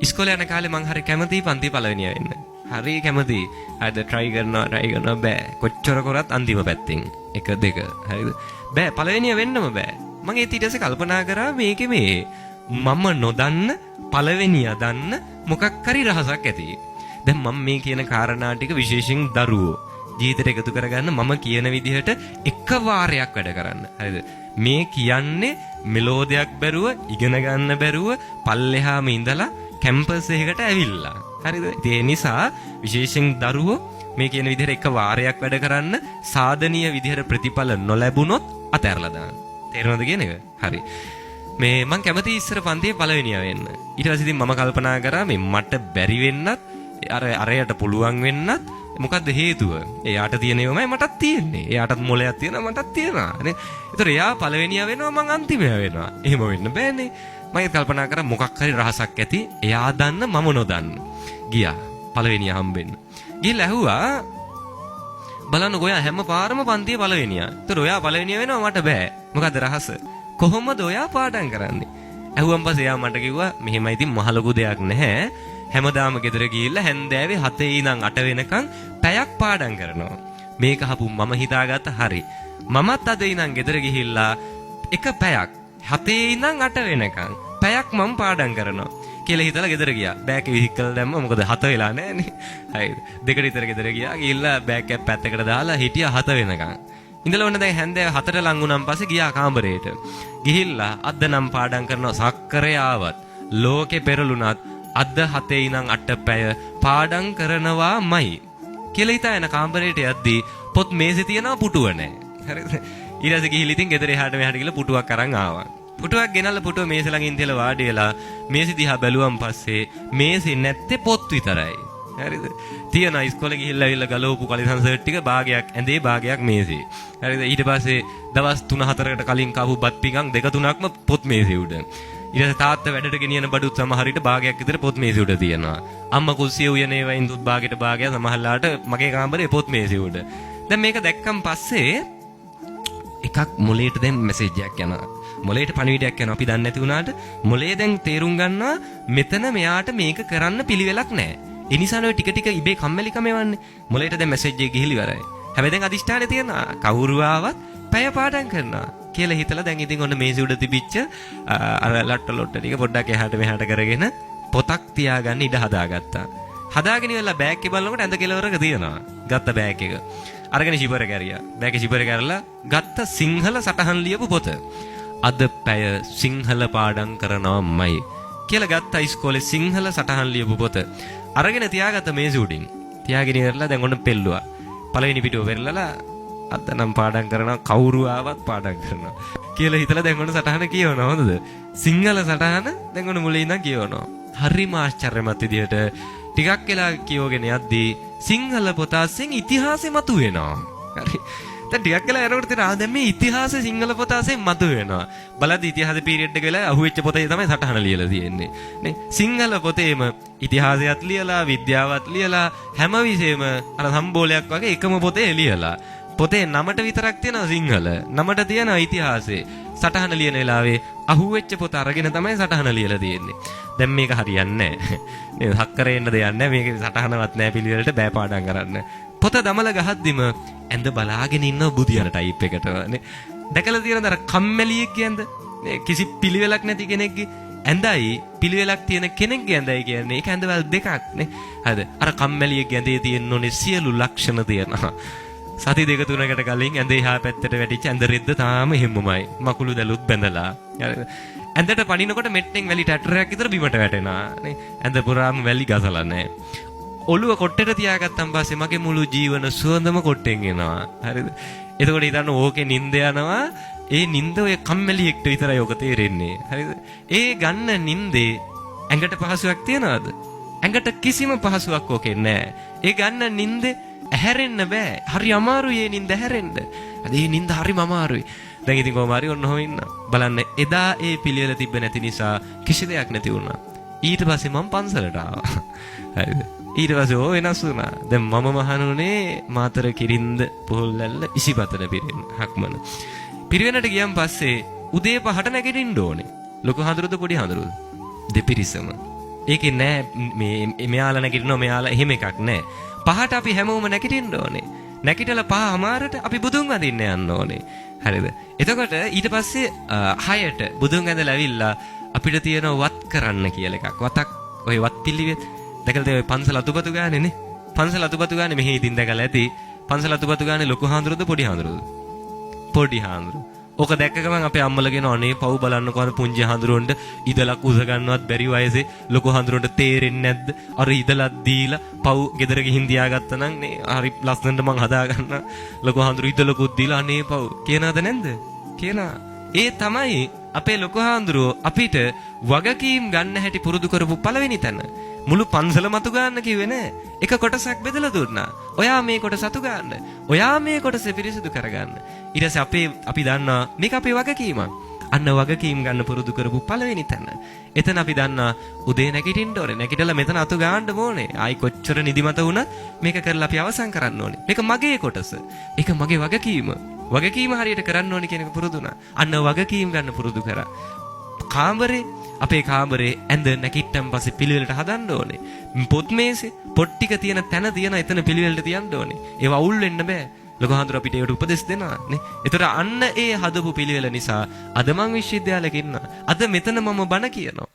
ඉස්කෝලේ යන කාලේ මං හරි කැමතියි පන්ති පළවෙනියා වෙන්න. හරි කැමතියි. හරිද try කරනවා බෑ. කොච්චර කරත් අන්තිම පැත්තෙන් 1 2 හරිද? බෑ පළවෙනියා වෙන්නම බෑ. මං ඒ ඊට පස්සේ කල්පනා කරා මේකේ මේ මම නොදන්න පළවෙනියා දන්න මොකක් හරි රහසක් ඇති. දැන් මම මේ කියන කාරණා ටික විශේෂයෙන් දරුවෝ ජීවිතේට එකතු කරගන්න මම කියන විදිහට එක වාරයක් වැඩ කරන්න. හරිද? මේ කියන්නේ මෙලෝඩියක් බැරුව ඉගෙන ගන්න බැරුව පල්ලෙහාම ඉඳලා කැම්පස් එකකට ඇවිල්ලා. හරිද? ඒ නිසා විශේෂයෙන් දරුවෝ මේ කියන විදිහට එක වාරයක් වැඩ කරන්න සාධනීය විදිහට ප්‍රතිඵල නොලැබුණොත් අතහැරලා දාන්න. තේරෙනවද කියන එක? හරි. මේ මං කැමති ඉස්සර පන්තියේ පළවෙනියා වෙන්න. ඊට පස්සේ ඉතින් මම කල්පනා කරා මේ මට බැරි වෙන්නත් අරයට පුළුවන් වෙන්නත් මොකද්ද හේතුව? එයාට තියෙනවමයි මටත් තියෙන්නේ. එයාටත් මොලයක් තියෙනවා මටත් තියෙනවා. නේ? ඒතර එයා පළවෙනියා වෙනවා මං අන්තිමයා වෙනවා. එහෙම වෙන්න බෑනේ. මම කල්පනා කරා මොකක් හරි රහසක් ඇති. එයා දන්න මම නොදන්න. ගියා පළවෙනියා හම්බෙන්න. ගිහලා ඇහුවා බලන්නකෝ ඔයා හැම පාරම පන්තියේ පළවෙනියා. ඒතර ඔයා පළවෙනියා වෙනවා මට බෑ. මොකද්ද රහස? කොහොමද ඔයා පාඩම් කරන්නේ? ඇහුවන් පස්සේ එයා මට කිව්වා මෙහෙමයි ඉතින් මහ ලොකු දෙයක් නැහැ. හැමදාම ගෙදර ගිහිල්ලා හැන්දෑවේ 7 ඉඳන් 8 වෙනකන් පැයක් පාඩම් කරනවා. මේක අහපු මම හිතාගත්ත හරි. මමත් අද ඉඳන් ගෙදර ගිහිල්ලා එක පැයක් 7 ඉඳන් 8 වෙනකන් පැයක් මම පාඩම් කරනවා කියලා හිතලා ගෙදර ගියා. බෑග් එක විහිකලා දැම්ම මොකද 7 වෙලා නැහනේ. හරිද? දෙකට විතර ගෙදර ගියා. ගිහිල්ලා බෑග් එක පැත්තකට දාලා හිටියා 7 වෙනකන්. ඉඳලා ඔන්න දැන් හැන්දෑව 4ට ලං වුණාන් පස්සේ ගියා කාමරේට. ගිහිල්ලා අද නම් පාඩම් කරනවා සක්කරේ ආවත් ලෝකේ පෙරළුණත් අද 7 ඉඳන් 8 පැය පාඩම් කරනවාමයි කියලා හිතා යන කාමරේට යද්දී පොත් මේසේ තියෙනවා පුටුව නැහැ. හරිද? ඊට පස්සේ ගිහිල්ලා ඉතින් ගෙදර එහාට මෙහාට ගිහලා පුටුවක් අරන් ආවා. පුටුවක් ගෙනල්ලා පුටුව මේසේ ළඟින් තියලා වාඩි වෙලා මේසෙ දිහා බැලුවම් පස්සේ මේසෙ නැත්තේ පොත් විතරයි. හරිද? තියනවා ඉස්කෝලේ ගිහිල්ලා ඇවිල්ලා ගලවපු කලිසම් සර්ට් ටික භාගයක් ඇඳේ භාගයක් මේසේ. හරිද? ඊට පස්සේ දවස් 3-4කට කලින් කාපු බත් පිඟන් 2-3ක්ම පොත් මේසේ උඩ. ඊට පස්සේ තාත්තා වැඩට ගෙනියන බඩුත් සමහරිට භාගයක් විතර පොත් මේසේ උඩ තියෙනවා. අම්මා කුස්සිය උයනේ වයින් දුත් භාගයට භාගයක් සමහරලාට මගේ කාමරේ පොත් මේසේ උඩ. දැන් මේක දැක්කන් පස්සේ එකක් මොලේට දැන් මැසේජ් එකක් යනවා. මොලේට පණිවිඩයක් යනවා. අපි දන්නේ නැති වුණාට මොලේ දැන් තේරුම් ගන්නවා මෙතන මෙයාට මේක කරන්න පිළිවෙලක් නැහැ. ඒ නිසා නෝ ටික ටික ඉබේ කම්මැලිකම එවන්නේ. මොලේට දැන් මැසේජ් එක ගිහිලි ඉවරයි. හැබැයි දැන් අදිෂ්ඨානේ තියෙනවා. කවුරු ආවත් පැය පාඩම් කරනවා කියලා හිතලා දැන් ඉතින් ඔන්න මේසෙ උඩ තිබිච්ච අර ලට්ට ලොට්ට ටික පොඩ්ඩක් එහාට මෙහාට කරගෙන පොතක් තියාගන්න ඉඩ හදාගත්තා. හදාගෙන ඉවරලා බෑග් එක බලනකොට ඇඳ කෙලවරක තියෙනවා. ගත්ත බෑග් එක. අරගෙන ශිබර කැරියා. බෑග් එක ශිබර කරලා ගත්ත සිංහල සටහන් ලියපු පොත. අද පැය සිංහල පාඩම් කරනවාමයි කියලා ගත්ත ඉස්කෝලේ සිංහල සටහන් ලියපු පොත. අරගෙන තියාගත්ත මේසෙ උඩින්. තියාගෙන ඉවරලා දැන් ඔන්න පෙල්ලුවා. පළවෙනි පිටුව පෙරලලා අද නම් පාඩම් කරනවා කවුරු ආවත් පාඩම් කරනවා කියලා හිතලා දැන් ඔන්න සටහන කියවනවා. හොඳද? සිංහල සටහන දැන් ඔන්න මුලින් ඉඳන් කියවනවා. හරිම ආශ්චර්යමත් විදිහට ටිකක් වෙලා කියවගෙන යද්දී සිංහල පොත අස්සෙන් ඉතිහාසෙ මතුවෙනවා. හරි. දැන් ටිකක් වෙලා යනකොට තේරෙනවා දැන් මේ ඉතිහාසෙ සිංහල පොත අස්සෙන් මතුවෙනවා. බලද්දි ඉතිහාස පීරියඩ් එක වෙලා අහුවෙච්ච පොතේ තමයි සටහන ලියලා තියෙන්නේ. නේ? සිංහල පොතේම ඉතිහාසයත් ලියලා විද්‍යාවත් ලියලා හැම විෂයෙම අර සම්බෝලයක් වගේ එකම පොතේ ලියලා. පොතේ නමට විතරක් තියෙනවා සිංහල. නමට තියෙනවා ඉතිහාසෙ. සටහන ලියන වෙලාවේ අහුවෙච්ච පොත අරගෙන තමයි සටහන ලියලා තියෙන්නේ. දැන් මේක හරියන්නේ නැහැ. නේද? හක්කරේ එන්න දෙයක් නැහැ. මේකේ සටහනවත් නැහැ පිළිවෙලට බෑ පාඩම් කරන්න. පොත දමල ගහද්දිම ඇඳ බලාගෙන ඉන්න බුදියන ටයිප් එකට නේ. දැකලා තියෙනද අර කම්මැලියෙක් කියන්ද? නේ කිසි පිළිවෙලක් නැති කෙනෙක්ගේ ඇඳයි පිළිවෙලක් තියෙන කෙනෙක්ගේ ඇඳයි කියන්නේ ඒක ඇඳවල දෙකක් නේ. හරිද? අර කම්මැලියෙක්ගේ ඇඳේ තියෙන ඕනේ සියලු ලක්ෂණ තියෙනවා. සති 2-3කට කලින් ඇඳේ හා පැත්තට වැටිච්ච ඇඳ රෙද්ද තාම හැමමයි. මකුළු දැලුත් බැඳලා. ඇඳට පනිනකොට මෙට්ටෙන් වැලි ටැටරයක් විතර බිමට වැටෙනවා නේ. ඇඳ පුරාම වැලි ගසලා නැහැ. ඔළුව කොට්ටේට තියාගත්තන් පස්සේ මගේ මුළු ජීවන සුවඳම කොට්ටෙන් එනවා. හරිද? එතකොට හිතන්න ඕකේ නිින්ද යනවා. ඒ නිින්ද ඔය කම්මැලියෙක්ට විතරයි ඔක තේරෙන්නේ. හරිද? ඒ ගන්න නිින්දේ ඇඟට පහසුවක් තියනවද? ඇඟට කිසිම පහසුවක් ඕකේ නැහැ. ඒ ගන්න නිින්දේ ඇහැරෙන්න බෑ. හරි අමාරුයි ඒ නිින්ද ඇහැරෙන්න. අද ඒ නිින්ද හරිම අමාරුයි. දැන් ඉතින් කොහොම හරි ඔන්න ඔහොම ඉන්න. බලන්න එදා ඒ පිළිවෙල තිබ්බ නැති නිසා කිසි දෙයක් නැති වුණා. ඊට පස්සේ මම පන්සලට ආවා. හරිද? ඊට පස්සේ ඕ වෙනස් වුණා. දැන් මම මහණුනේ මාතර කිරින්ද පොල්ලැල්ල ඉසිපතන පිරින හක්මන. පිරිවෙනට ගියන් පස්සේ උදේ 5ට නැගිටින්න ඕනේ. ලොකු හඳුරුද පොඩි හඳුරුද? දෙපිරිසම. ඒකේ නෑ මේ මෙයාලා නැගිටිනවා මෙයාලා එහෙම එකක් නෑ. පහට අපි හැමෝම නැගිටින්න ඕනේ. නැගිටලා පහ අමාරට අපි බුදුන් වඳින්න යන්න ඕනේ. හරිද? එතකොට ඊට පස්සේ 6ට බුදුන් ඇඳලා ඇවිල්ලා අපිට තියෙන වත් කරන්න කියලා එකක්. වතක් ඔය වත් පිළිවෙත් දැකලා තියෙන ඔය පන්සල අතුපතු ගානේ නේ. පන්සල අතුපතු ගානේ මෙහි ඉතින් දැකලා ඇති. පන්සල අතුපතු ගානේ ලොකු හාමුදුරුවෝද පොඩි හාමුදුරුවෝද? පොඩි හාමුදුරුවෝ. ඕක දැක්ක ගමන් අපේ අම්මලා කියනවා අනේ පව් බලන්නකෝ අර පුංචි හාමුදුරුවන්ට ඉදලක් උස ගන්නවත් බැරි වයසේ ලොකු හාමුදුරුවන්ට තේරෙන්නේ නැද්ද? අර ඉදලක් දීලා පව් ගෙදර ගිහින් තියාගත්තා නම් නේ හරි ලස්සනට මං හදා ගන්න. ලොකු හාමුදුරුවෝ ඉදලකුත් දීලා අනේ පව් කියනවද නැන්ද? කියනවා. ඒ තමයි අපේ ලොකු හාමුදුරුවෝ අපිට වගකීම් ගන්න හැටි පුරුදු කරපු පළවෙනි තැන. මුළු පන්සල මතු ගන්න කිව්වේ නෑ. එක කොටසක් බෙදලා දුන්නා. ඔයා මේ කොටස අතු ගන්න. ඔයා මේ කොටස පිරිසිදු කරගන්න. ඊට පස්සේ අපි දන්නා මේක අපේ වගකීමක්. අන්න වගකීම් ගන්න පුරුදු කරපු පළවෙනි තැන. එතන අපි දන්නා උදේ නැගිටින්න ඕනේ. නැගිටලා මෙතන අතු ගන්න ඕනේ. ආයි කොච්චර නිදිමත වුණත් මේක කරලා අපි අවසන් කරන්න ඕනේ. මේක මගේ කොටස. ඒක මගේ වගකීම. වගකීම හරියට කරන්න ඕනේ කියන එක පුරුදු වුණා. අන්න වගකීම් ගන්න පුරුදු කරා. කාමරේ අපේ කාමරේ ඇඳ නැගිට්ටන් පස්සේ පිළිවෙලට හදන්න ඕනේ. පොත් මේසේ පොත් ටික තියෙන තැන තියෙන එතන පිළිවෙලට තියන්න ඕනේ. ඒව අවුල් වෙන්න බෑ. ලොකු හාමුදුරුවෝ අපිට ඒකට උපදෙස් දෙනවා නේ. ඒතර අන්න ඒ හදපු පිළිවෙල නිසා අද මං විශ්වවිද්‍යාලෙක ඉන්නවා. අද මෙතන මම බණ කියනවා.